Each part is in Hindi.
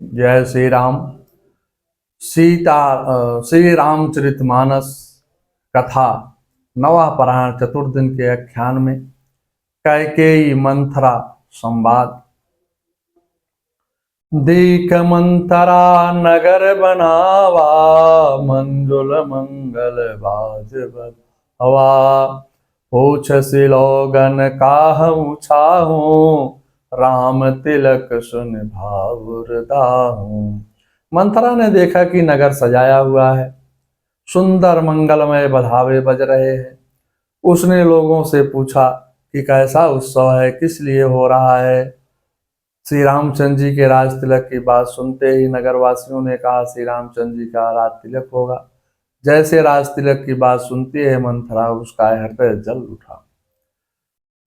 जय श्री राम। श्री रामचरितमानस कथा नवा परायण चतुर्दिन के आख्यान में कैकेयी मंथरा संवाद। दीख मंथरा नगर बनावा, मंजुल मंगल बाजबत हवा। पूछ सिलोगन काहू छाहू, राम तिलक सुन भावुर दाहू। मंथरा ने देखा कि नगर सजाया हुआ है, सुंदर मंगलमय बधावे बज रहे हैं। उसने लोगों से पूछा कि कैसा उत्सव है, किस लिए हो रहा है। श्री रामचंद्र जी के राज तिलक की बात सुनते ही नगरवासियों ने कहा, श्री रामचंद्र जी का राज तिलक होगा। जैसे राज तिलक की बात सुनती है मंथरा, उसका हृदय जल उठा।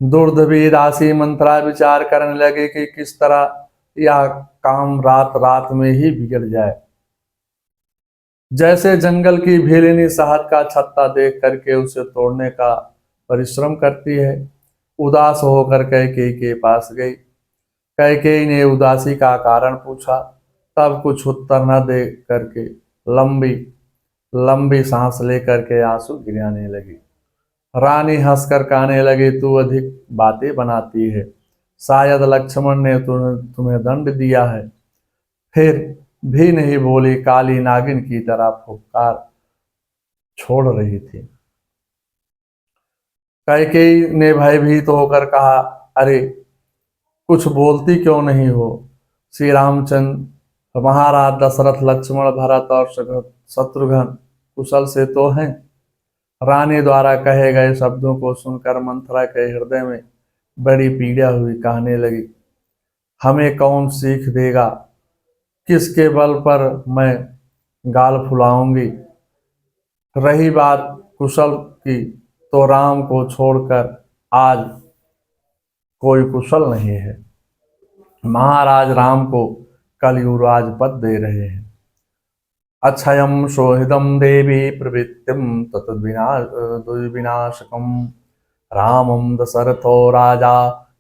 दुर्दभी दासी मंथरा विचार करने लगे कि किस तरह यह काम रात रात में ही बिगड़ जाए। जैसे जंगल की भेलिनी शहद का छत्ता देख करके उसे तोड़ने का परिश्रम करती है, उदास होकर कैकेयी के पास गई। कैकेयी ने उदासी का कारण पूछा, तब कुछ उत्तर न दे करके लंबी लंबी सांस लेकर के आंसू गिराने लगी। रानी हंसकर कहने लगी, तू अधिक बातें बनाती है, शायद लक्ष्मण ने तुम्हें दंड दिया है। फिर भी नहीं बोली, काली नागिन की तरह फुफकार छोड़ रही थी। कैकेयी ने भयभीत होकर कहा, अरे कुछ बोलती क्यों नहीं हो। श्री रामचंद्र महाराज दशरथ, लक्ष्मण, भरत और शत्रुघ्न कुशल से तो हैं। रानी द्वारा कहे गए शब्दों को सुनकर मंथरा के हृदय में बड़ी पीड़ा हुई। कहने लगी, हमें कौन सीख देगा, किसके बल पर मैं गाल फुलाऊंगी। रही बात कुशल की, तो राम को छोड़कर आज कोई कुशल नहीं है। महाराज राम को कल युवराज पद दे रहे हैं। अक्षयम शोहिदम देवी प्रवृत्तिम दुर्विनाशकम, रामम दशरथो राजा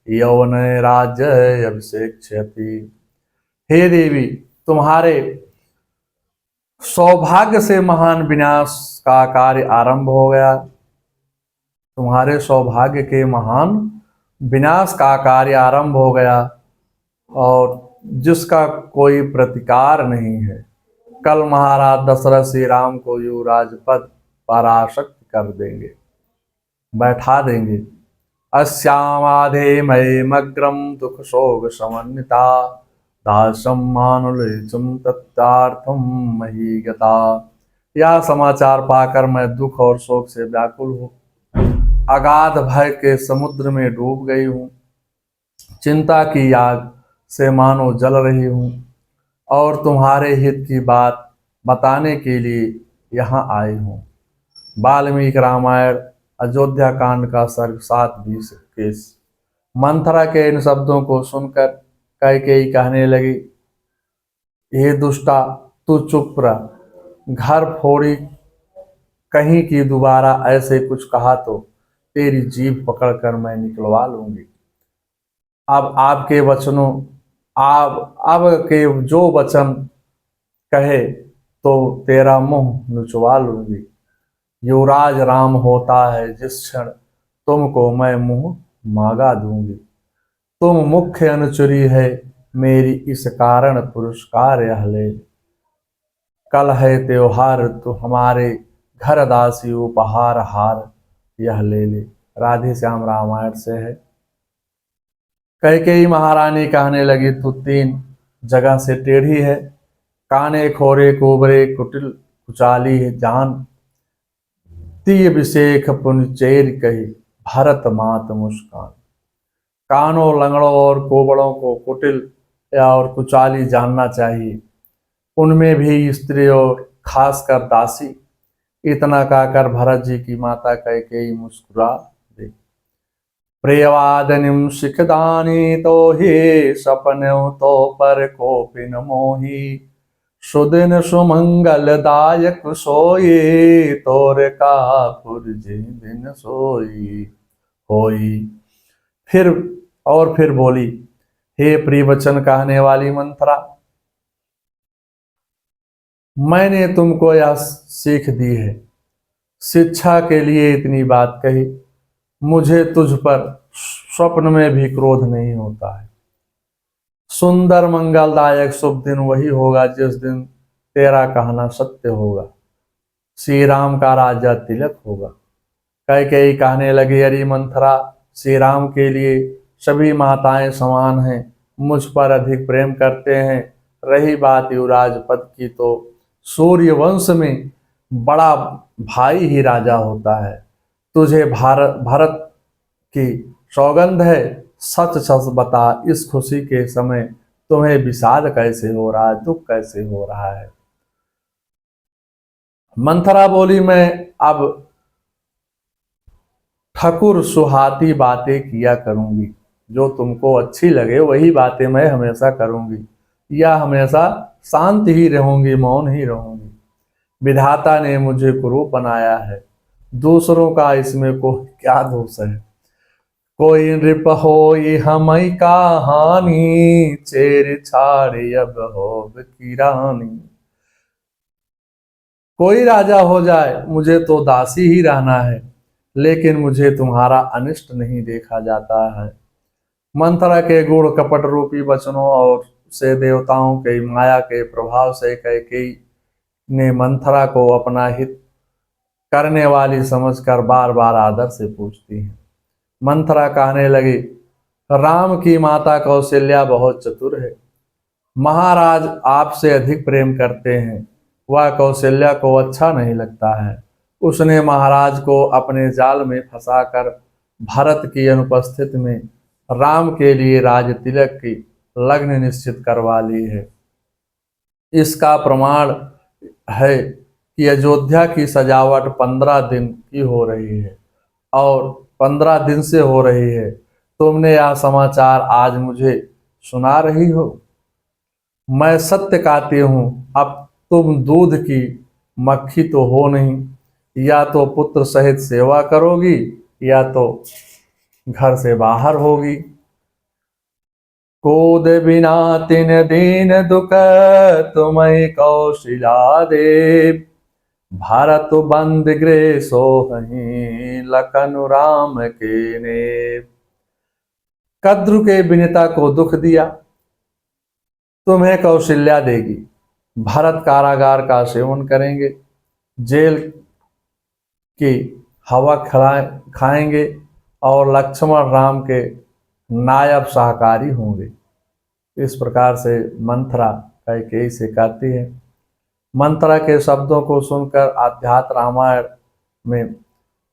यौवन राज्य अभिषेक्ष्यति। हे देवी, तुम्हारे सौभाग्य से महान विनाश का कार्य आरंभ हो गया। तुम्हारे सौभाग्य के महान विनाश का कार्य आरंभ हो गया, और जिसका कोई प्रतिकार नहीं है। कल महाराज दशरथ श्री राम को युवराज पद पर आसक्त कर देंगे, बैठा देंगे। अस्यामाधे मये मग्रम दुख शोक समन्विता, दासम मानुलेचम तत्तार्थम मही गता। यह समाचार पाकर मैं दुख और शोक से व्याकुल हूँ, अगाध भय के समुद्र में डूब गई हूँ। चिंता की आग से मानो जल रही हूँ, और तुम्हारे हित की बात बताने के लिए यहाँ आई हूँ। वाल्मीकि रामायण अयोध्या कांड का सर्ग 7-20-21। मंथरा के इन शब्दों को सुनकर कैकेयी कहने लगी, हे दुष्टा, तू चुप रह। घर फोड़ी कहीं की दोबारा ऐसे कुछ कहा तो तेरी जीभ पकड़कर मैं निकलवा लूंगी। अब आपके वचनों अब के जो वचन कहे तो तेरा मुंह नुचवा लूंगी। युवराज राम होता है जिस क्षण, तुमको मैं मुंह मांगा दूंगी। तुम मुख्य अनुचरी है मेरी, इस कारण पुरस्कार यह ले। कल है त्योहार, तो हमारे घर दासी उपहार हार यह ले ले। राधे श्याम रामायण से है। कैकेयी महारानी कहने लगी, तू 3 जगह से टेढ़ी है, काने खोरे कोबरे कुटिल कुचाली है जान। तीय विषेख पुनचेर कही, भरत मात मुस्कान। कानों, लंगड़ों और कोबड़ों को कुटिल और कुचाली जानना चाहिए, उनमें भी स्त्री और खासकर दासी। इतना कहकर भरत जी की माता कैकेयी मुस्कुरा दे। प्रियवादनिम शिखदानी तो ही, सपनों तो पर कोपिन मोही। सुदिन सुमंगल दायक सोई, तोर का पुरजी दिन सोई होई। फिर बोली, हे प्रिय वचन कहने वाली मंथरा, मैंने तुमको यह सीख दी है, शिक्षा के लिए इतनी बात कही। मुझे तुझ पर स्वप्न में भी क्रोध नहीं होता है। सुंदर मंगलदायक शुभ दिन वही होगा जिस दिन तेरा कहना सत्य होगा। श्री राम का राजा तिलक होगा। कैकेयी कहने लगी, अरे मंथरा, श्री राम के लिए सभी माताएं समान हैं, मुझ पर अधिक प्रेम करते हैं। रही बात युवराज पद की, तो सूर्य वंश में बड़ा भाई ही राजा होता है। तुझे भरत की सौगंध है, सच सच बता, इस खुशी के समय तुम्हें विषाद कैसे हो रहा है, दुख कैसे हो रहा है। मंथरा बोली, मैं अब ठकुर सुहाती बातें किया करूंगी, जो तुमको अच्छी लगे वही बातें मैं हमेशा करूंगी, या हमेशा शांत ही रहूंगी, मौन ही रहूंगी। विधाता ने मुझे कुरूप बनाया है, दूसरों का इसमें को क्या दोष है। कोई नृप हो ये हमई कहानी, चेर छाड़े अब हो की रानी। कोई राजा हो जाए, मुझे तो दासी ही रहना है, लेकिन मुझे तुम्हारा अनिष्ट नहीं देखा जाता है। मंथरा के गुण कपट रूपी वचनों और से देवताओं के माया के प्रभाव से कैकेयी ने मंथरा को अपना हित करने वाली समझकर बार बार आदर से पूछती है। मंथरा कहने लगी, राम की माता कौशल्या बहुत चतुर है, महाराज आपसे अधिक प्रेम करते हैं। वह कौशल्या को अच्छा नहीं लगता है। उसने महाराज को अपने जाल में फंसाकर भरत की अनुपस्थिति में राम के लिए राज तिलक की लग्न निश्चित करवा ली है। इसका प्रमाण है कि अयोध्या की सजावट 15 दिन की हो रही है, और 15 दिन से हो रही है। तुमने यह समाचार आज मुझे सुना रही हो। मैं सत्य कहती हूँ, अब तुम दूध की मक्खी तो हो नहीं, या तो पुत्र सहित सेवा करोगी, या तो घर से बाहर होगी। कोद बिना तिन दीन दुख, तुम्हें कौशिला दे। भारत बंद गृह सोहहीं, लखन राम के ने। कद्रु के विनेता को दुख दिया, तुम्हें कौशल्या देगी। भरत कारागार का सेवन करेंगे, जेल की हवा खाएंगे, और लक्ष्मण राम के नायब सहकारी होंगे। इस प्रकार से मंथरा कैकेयी से कहती है। मंथरा के शब्दों को सुनकर अध्यात्म रामायण में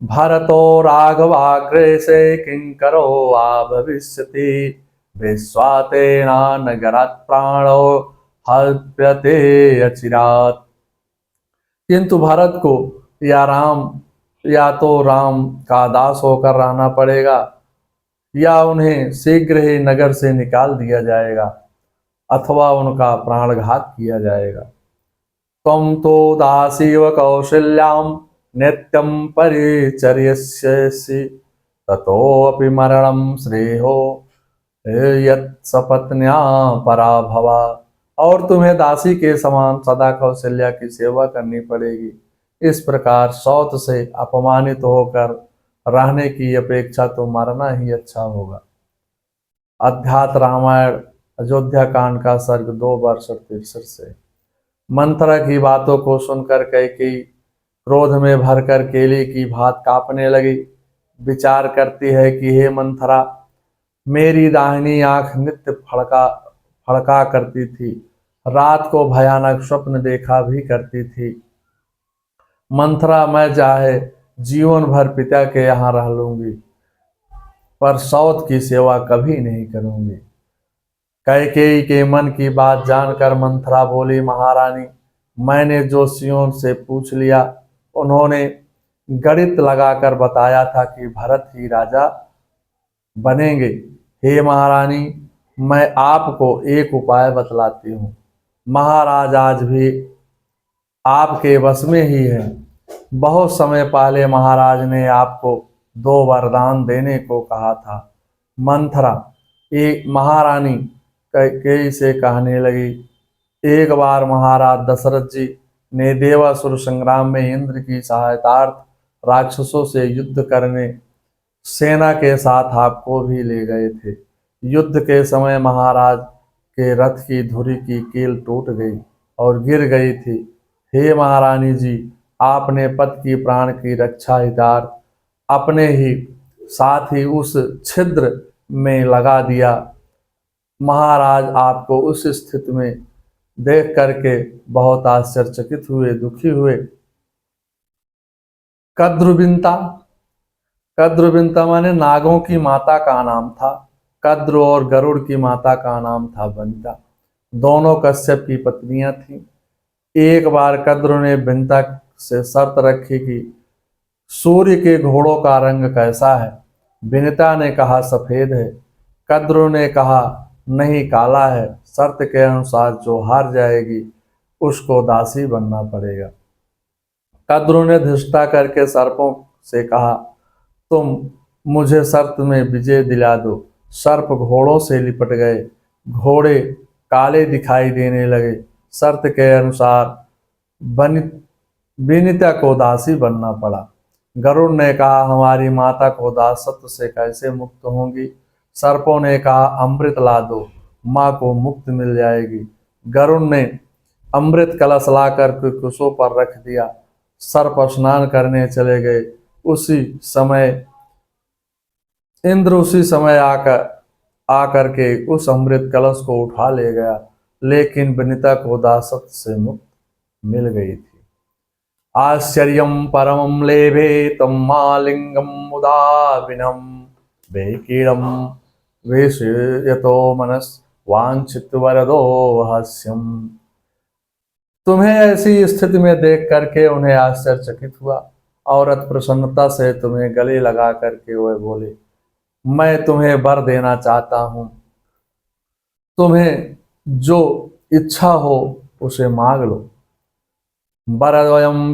भरतो राघवाग्रे से किंकरो आ भविष्यति, विश्वातेना नगरात् प्राणो हल्प्यते अचिरात्। किंतु भरत को या तो राम का दास होकर रहना पड़ेगा, या उन्हें शीघ्र ही नगर से निकाल दिया जाएगा, अथवा उनका प्राणघात किया जाएगा। त्वं तो दासीव कौशल्यां नित्यं परिचर्यस्यसि, ततोऽपि मरणं श्रेयो यत्सपत्न्या पराभवा। और तुम्हें दासी के समान सदा कौशल्या की सेवा करनी पड़ेगी। इस प्रकार सौत से अपमानित होकर रहने की अपेक्षा तो मरना ही अच्छा होगा। अध्यात्म रामायण अयोध्या कांड का सर्ग 2:63 से। मंथरा की बातों को सुनकर कैकेयी क्रोध में भरकर केले की भांति कांपने लगी। विचार करती है कि हे मंथरा, मेरी दाहिनी आंख नित्य फड़का करती थी, रात को भयानक स्वप्न देखा भी करती थी। मंथरा, मैं चाहे जीवन भर पिता के यहाँ रह लूंगी, पर सौत की सेवा कभी नहीं करूंगी। कैकेयी के मन की बात जानकर मंथरा बोली, महारानी, मैंने जोशियों से पूछ लिया, उन्होंने गणित लगाकर बताया था कि भरत ही राजा बनेंगे। हे महारानी, मैं आपको एक उपाय बतलाती हूँ। महाराज आज भी आपके वश में ही है। बहुत समय पहले महाराज ने आपको 2 वरदान देने को कहा था। मंथरा एक महारानी कैकेयी से कहने लगी, एक बार महाराज दशरथ जी ने देवासुर संग्राम में इंद्र की सहायतार्थ राक्षसों से युद्ध करने सेना के साथ आपको भी ले गए थे। युद्ध के समय महाराज के रथ की धुरी की कील टूट गई और गिर गई थी। हे महारानी जी, आपने पति की प्राण की रक्षा हितार्थ अपने ही साथ ही उस छिद्र में लगा दिया। महाराज आपको उस स्थिति में देख करके बहुत आश्चर्यचकित हुए, दुखी हुए। कद्रुबिंता, कद्रुबिंता माने नागों की माता का नाम था। कद्र और गरुड़ की माता का नाम था बिंता। दोनों कश्यप की पत्नियां थीं। एक बार कद्र ने बिंता से शर्त रखी कि सूर्य के घोड़ों का रंग कैसा है। बिनिता ने कहा सफेद है। कद्र ने कहा नहीं, काला है। शर्त के अनुसार जो हार जाएगी उसको दासी बनना पड़ेगा। कद्र ने धृष्टा करके सर्पों से कहा तुम मुझे शर्त में विजय दिला दो। सर्प घोड़ों से लिपट गए। घोड़े काले दिखाई देने लगे। शर्त के अनुसार विनिता को दासी बनना पड़ा। गरुड़ ने कहा हमारी माता को दासत्व से कैसे मुक्त होंगी। सर्पों ने कहा अमृत ला दो, माँ को मुक्त मिल जाएगी। गरुड़ ने अमृत कलश लाकर कुशों पर रख दिया। सर्प स्नान करने चले गए। उसी समय इंद्र आकर के उस अमृत कलश को उठा ले गया, लेकिन वनिता को दासत्व से मुक्त मिल गई थी। आश्चर्यं परमं लेभे तं मालिंगं मुदाविनं वेकीडं वेशयतो मनस वांछित वरदो हास्यम। तुम्हें ऐसी स्थिति में देख करके उन्हें आश्चर्यचकित हुआ। औरत प्रसन्नता से तुम्हें गले लगा करके वह बोले मैं तुम्हें वर देना चाहता हूं। तुम्हें जो इच्छा हो उसे मांग लो। वरद्वयं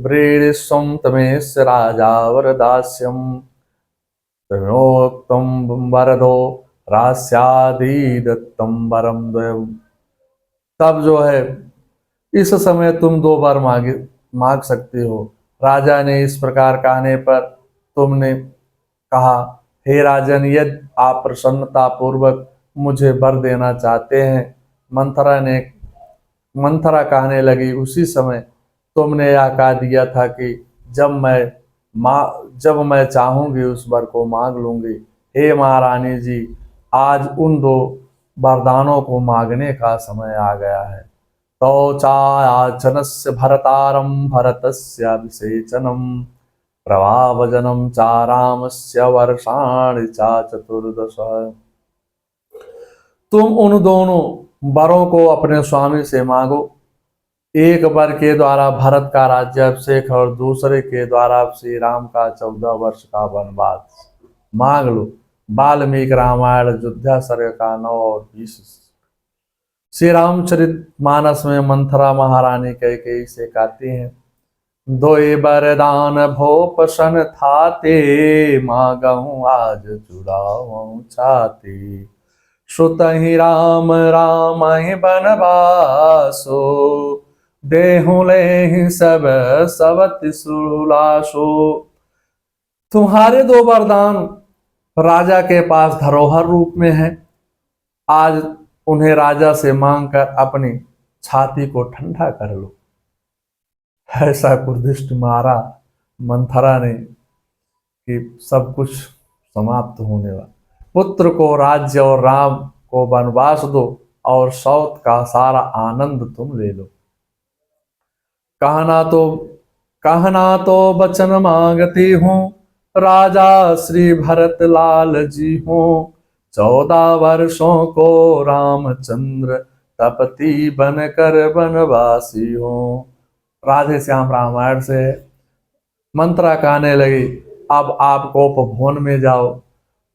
व्रीडिस्वं तमेस्य राजा वरदास्यं तमोक्तं वरदो रास्यादिदत्तं वरं द्वयम्। तब जो है इस समय तुम दो बार मांग सकते हो। राजा ने इस प्रकार कहने पर तुमने कहा हे राजन, यदि आप प्रसन्नता पूर्वक मुझे वर देना चाहते हैं। मंथरा कहने लगी उसी समय तुमने यह कह दिया था कि जब मैं चाहूंगी उस वर को मांग लूंगी। हे महारानी जी, आज उन दो वरदानों को मांगने का समय आ गया है। तो चायाचनस्य भरतारं भरतस्याभिषेचनं प्रभावजनं च रामस्य वर्षाणि च चतुर्दश। तुम उन दोनों वरों को अपने स्वामी से मांगो। एक वर के द्वारा भरत का राज्याभिषेक और दूसरे के द्वारा श्री राम का 14 वर्ष का वनवास मांग लो। वाल्मीकि रामायण अयोध्या सर्ग का 9 और 20। श्री रामचरित मानस में मंथरा महारानी कैकेयी से कहती हैं दोए बरदान भोपसन थाते मांगहूँ आज चुड़ाऊँ छाती। श्रुतहि राम रामहि बनवासो देहु लेहि सब सवति सुलासो। तुम्हारे दो वरदान राजा के पास धरोहर रूप में है। आज उन्हें राजा से मांगकर अपनी छाती को ठंडा कर लो। ऐसा कुर्दिष्ट मारा मंथरा ने कि सब कुछ समाप्त होने वाला। पुत्र को राज्य और राम को वनवास दो और सौत का सारा आनंद तुम ले लो। कहना तो वचन मांगती हूँ, राजा श्री भरत लाल जी हूँ। 14 वर्षों को रामचंद्र तपति बनकर वनवासी हूँ। राधे श्याम रामायण से। मंत्रा कहने लगी अब आप उपवन में जाओ,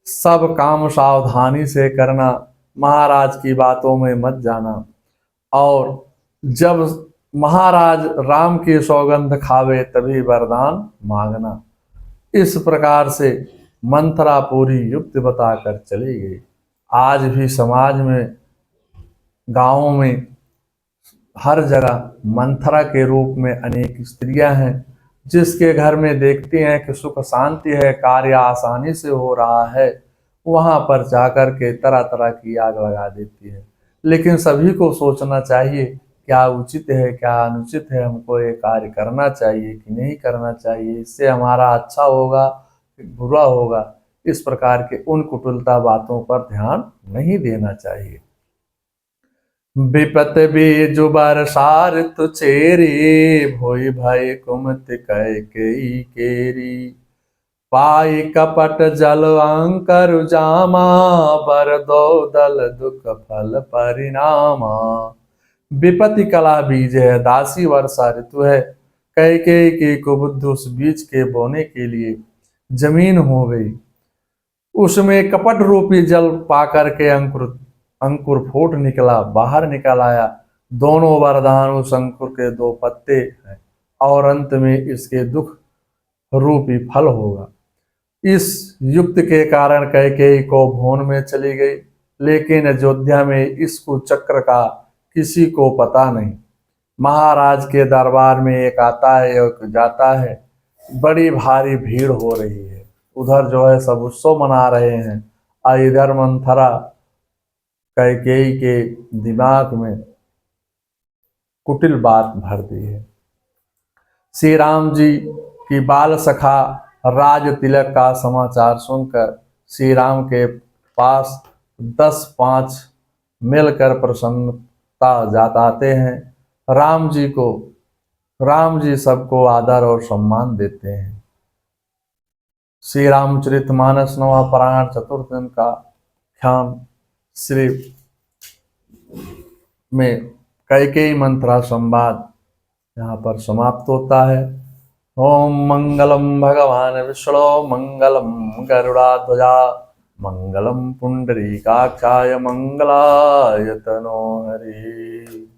सब काम सावधानी से करना, महाराज की बातों में मत जाना। और जब महाराज राम की सौगंध खावे तभी वरदान मांगना। इस प्रकार से मंथरा पूरी युक्ति बताकर चली गई। आज भी समाज में, गांवों में हर जगह मंथरा के रूप में अनेक स्त्रियां हैं। जिसके घर में देखती हैं कि सुख शांति है, कार्य आसानी से हो रहा है, वहां पर जाकर के तरह तरह की आग लगा देती है। लेकिन सभी को सोचना चाहिए क्या उचित है क्या अनुचित है, हमको ये कार्य करना चाहिए कि नहीं करना चाहिए, इससे हमारा अच्छा होगा कि बुरा होगा। इस प्रकार के उन कुटिलता बातों पर ध्यान नहीं देना चाहिए। विपत बीजु बरसा ऋतु चेरी, भोई भय कुमति कैकेयी केरी। पाई कपट जल अंकर जामा, बर दो दल दुख फल परिणामा। विपत्ति कला बीज है, दासी वर्षा ऋतु है। कैकेयी की कुबुद्धि उस बीज के बोने के लिए जमीन हो गई। उसमें कपट रूपी जल पाकर के अंकुर अंकुर फूट निकला, बाहर निकल आया। दोनों वरदान उस अंकुर के दो पत्ते हैं, और अंत में इसके दुख रूपी फल होगा। इस युक्त के कारण कैकेयी को भवन में चली गई, लेकिन अयोध्या में इस कुचक्र का किसी को पता नहीं। महाराज के दरबार में एक आता है एक जाता है, बड़ी भारी भीड़ हो रही है। उधर जो है सब उत्सव मना रहे हैं, और इधर मंथरा कैकेयी के दिमाग में कुटिल बात भर दी है। श्री राम जी की बाल सखा राज तिलक का समाचार सुनकर श्री राम के पास 10-5 मिलकर प्रसन्नता जताते हैं। राम जी सबको आदर और सम्मान देते हैं। श्री रामचरितमानस नवा पारायण चतुर्थ दिन का ख्यान श्री में कैकेयी मंत्रा संवाद यहाँ पर समाप्त होता है। ओम मंगलम भगवान विष्णु मंगलम गरुड़ाध्वजा मंगलम पुंडरीकाक्षाय मंगलाय तनो हरि।